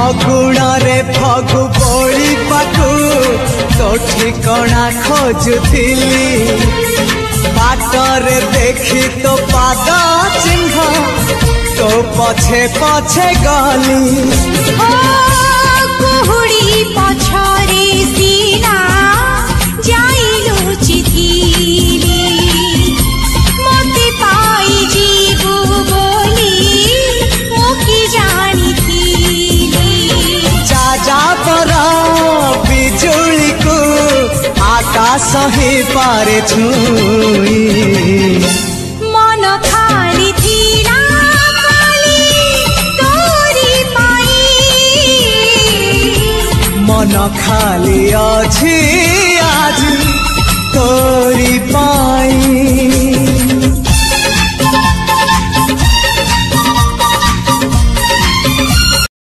फगुणरे फगु बोली पाखु तो ठिकଣା खोजुथिली बाटरे देखी तो पाद चिन्ह तो पछे पछे गली कुहुड़ी पछरे सीना जाइलु चिथिली मते पाई जीवु बोली मोकी जानी थीली जा पर बिजुली को आकाश ही पारे छुई मन खाली थीला खाली तोरी पाई मन खाली अछि आज तोरी पाई।